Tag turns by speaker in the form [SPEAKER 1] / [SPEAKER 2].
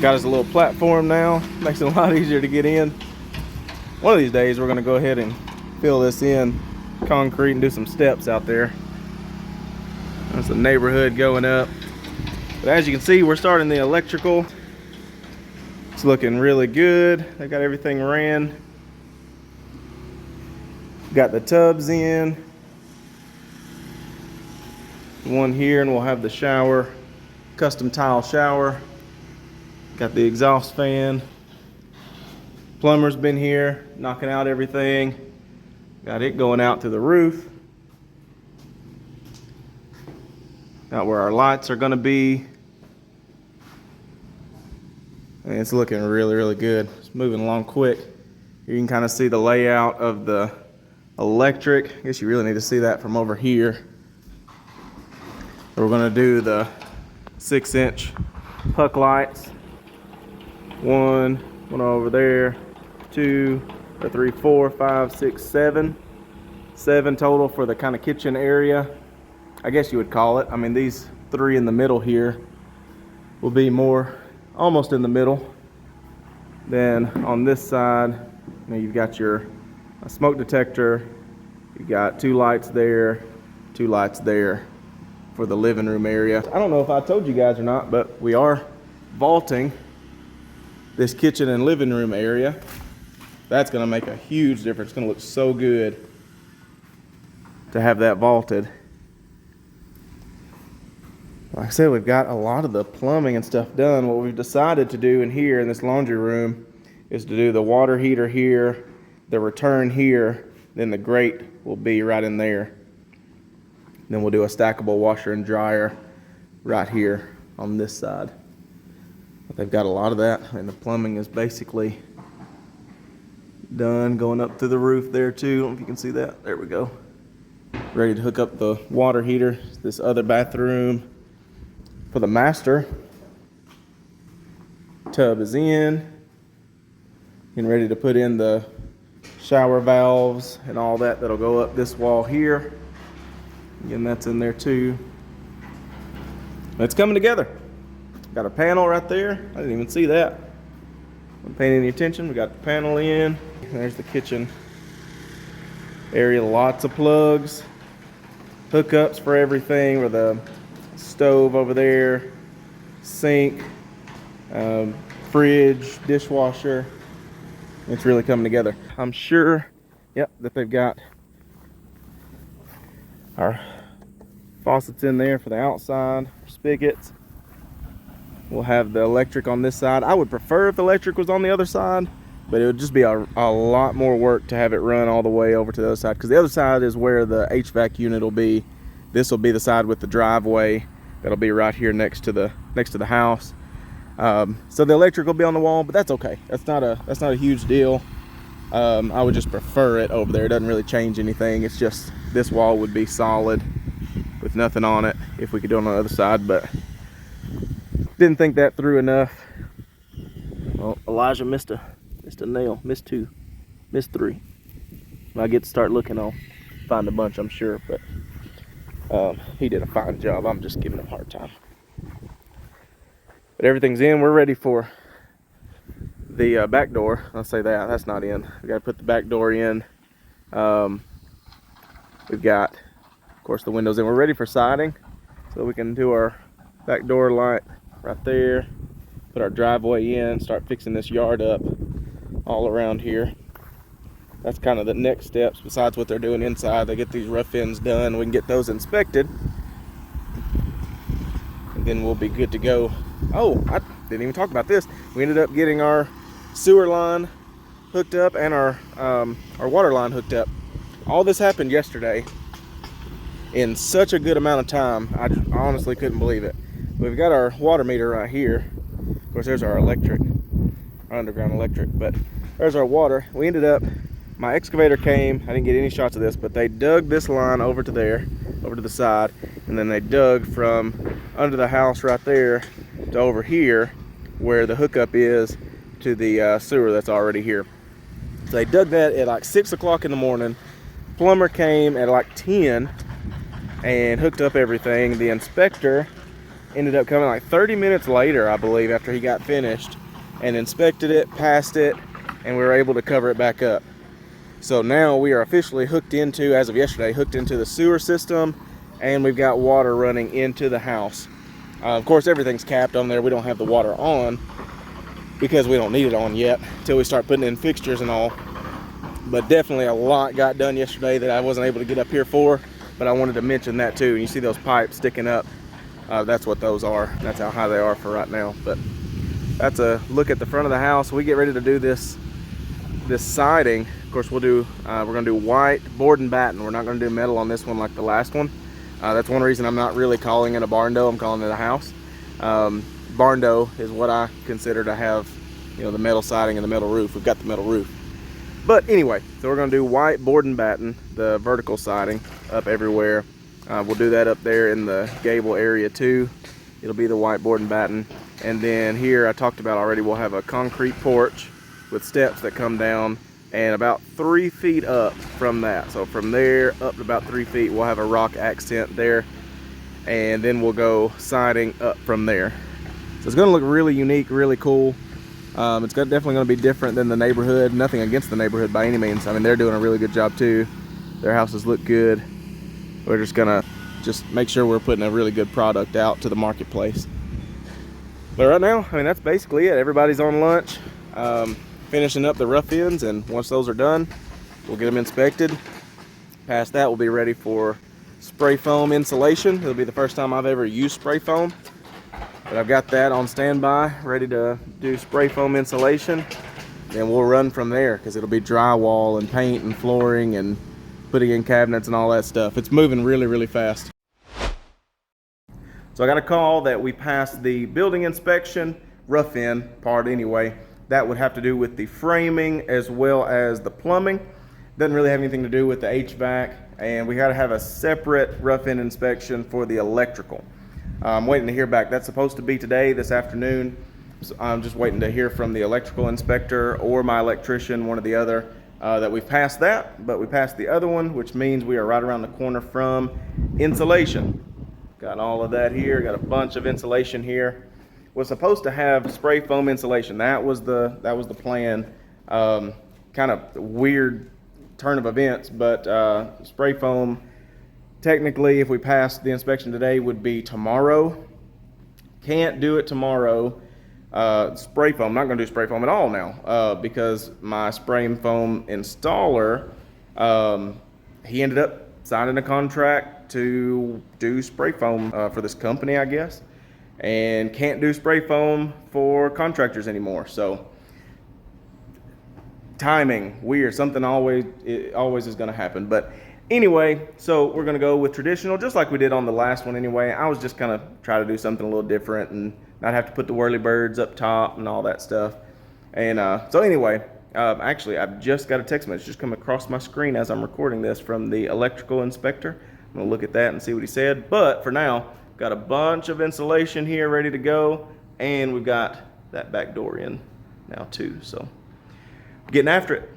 [SPEAKER 1] Got us a little platform now. Makes it a lot easier to get in. One of these days we're gonna go ahead and fill this in concrete and do some steps out there. That's the neighborhood going up. But as you can see, we're starting the electrical. It's looking really good. They got everything ran. Got the tubs in. One here, and we'll have the shower, custom tile shower. Got the exhaust fan. Plumber's been here, knocking out everything. Got it going out to the roof. Got where our lights are gonna be. And it's looking really, really good. It's moving along quick. You can kind of see the layout of the electric. I guess you really need to see that from over here. We're gonna do the 6-inch puck lights. One over there, 2 or 3, 4, 5, 6, 7. 7 total for the kind of kitchen area, I guess you would call it. I mean, these 3 in the middle here will be more almost in the middle. Then on this side, you know, you've got your smoke detector. You've got 2 lights there, 2 lights there for the living room area. I don't know if I told you guys or not, but we are vaulting this kitchen and living room area. That's gonna make a huge difference. It's gonna look so good to have that vaulted. Like I said, we've got a lot of the plumbing and stuff done. What we've decided to do in here in this laundry room is to do the water heater here, the return here, then the grate will be right in there. Then we'll do a stackable washer and dryer right here on this side. But they've got a lot of that, and the plumbing is basically done, going up to the roof there too. I don't know if you can see that. There we go. Ready to hook up the water heater. This other bathroom for the master. Tub is in. Getting ready to put in the shower valves and all that. That'll go up this wall here. Again, that's in there too. It's coming together. Got a panel right there. I didn't even see that. Wasn't paying any attention. We got the panel in. There's the kitchen area. Lots of plugs, hookups for everything. With the stove over there, sink, fridge, dishwasher. It's really coming together. I'm sure, yep, that they've got our faucets in there for the outside, spigots. We'll have the electric on this side. I would prefer if the electric was on the other side, but it would just be a lot more work to have it run all the way over to the other side, because the other side is where the HVAC unit will be. This will be the side with the driveway. That'll be right here next to the house. So the electric will be on the wall, but that's okay. That's not a huge deal. I would just prefer it over there. It doesn't really change anything. It's just this wall would be solid with nothing on it if we could do it on the other side, but didn't think that through enough. Well, Elijah missed a nail, missed 2, missed 3. When I get to start looking, I'll find a bunch, I'm sure, but he did a fine job. I'm just giving him a hard time. But everything's in. We're ready for the back door. I'll say that's not in. We got to put the back door in. We've got, of course, the windows in. We're ready for siding, so we can do our back door light right there. Put our driveway in. Start fixing this yard up all around here. That's kind of the next steps besides what they're doing inside. They get these rough ends done. We can get those inspected, and then we'll be good to go. Oh, I didn't even talk about this. We ended up getting our sewer line hooked up and our water line hooked up. All this happened yesterday in such a good amount of time. I honestly couldn't believe it. We've got our water meter right here. Of course, there's our electric, our underground electric, but there's our water. We ended up, my excavator came, I didn't get any shots of this, but they dug this line over to there, over to the side, and then they dug from under the house right there to over here where the hookup is to the sewer that's already here. So they dug that at like 6 o'clock in the morning. Plumber came at like 10 and hooked up everything. The inspector ended up coming like 30 minutes later, I believe, after he got finished, and inspected it, passed it, and we were able to cover it back up. So now we are officially hooked into, as of yesterday, hooked into the sewer system, and we've got water running into the house. Of course, everything's capped on there. We don't have the water on because we don't need it on yet until we start putting in fixtures and all. But definitely a lot got done yesterday that I wasn't able to get up here for, but I wanted to mention that too. And you see those pipes sticking up, that's what those are. That's how high they are for right now. But that's a look at the front of the house. We get ready to do this siding. Of course, we're gonna do white board and batten. We're not gonna do metal on this one like the last one. That's one reason I'm not really calling it a barn dough. I'm calling it a house. Barn dough is what I consider to have, you know, the metal siding and the metal roof. We've got the metal roof. But anyway, so we're gonna do white board and batten, the vertical siding up everywhere. We'll do that up there in the gable area too. It'll be the white board and batten. And then here I talked about already, we'll have a concrete porch with steps that come down, and about 3 feet up from that. So from there up to about 3 feet, we'll have a rock accent there. And then we'll go siding up from there. So it's gonna look really unique, really cool. It's definitely gonna be different than the neighborhood. Nothing against the neighborhood by any means. I mean, they're doing a really good job too. Their houses look good. We're just gonna make sure we're putting a really good product out to the marketplace. But right now, I mean, that's basically it. Everybody's on lunch, finishing up the rough ends, and once those are done, we'll get them inspected. Past that, we'll be ready for spray foam insulation. It'll be the first time I've ever used spray foam, but I've got that on standby, ready to do spray foam insulation. Then we'll run from there, because it'll be drywall and paint and flooring and putting in cabinets and all that stuff. It's moving really, really fast. So I got a call that we passed the building inspection, rough end part anyway. That would have to do with the framing as well as the plumbing. Doesn't really have anything to do with the HVAC, and we got to have a separate rough end inspection for the electrical. I'm waiting to hear back. That's supposed to be today, this afternoon. So I'm just waiting to hear from the electrical inspector or my electrician, one or the other, that we've passed that, but we passed the other one, which means we are right around the corner from insulation. Got all of that here, got a bunch of insulation here. Was supposed to have spray foam insulation. That was the plan. Kind of weird turn of events, but spray foam, technically, if we pass the inspection today, would be tomorrow. Can't do it tomorrow. Spray foam, not gonna do spray foam at all now, because my spray foam installer, he ended up signing a contract to do spray foam for this company, I guess, and can't do spray foam for contractors anymore. So timing, weird, something always is gonna happen. But anyway, so we're gonna go with traditional, just like we did on the last one anyway. I was just gonna try to do something a little different and not have to put the whirly birds up top and all that stuff. And so anyway, actually I've just got a text message just come across my screen as I'm recording this from the electrical inspector. I'm gonna look at that and see what he said. But for now, got a bunch of insulation here ready to go, and we've got that back door in now too. So getting after it.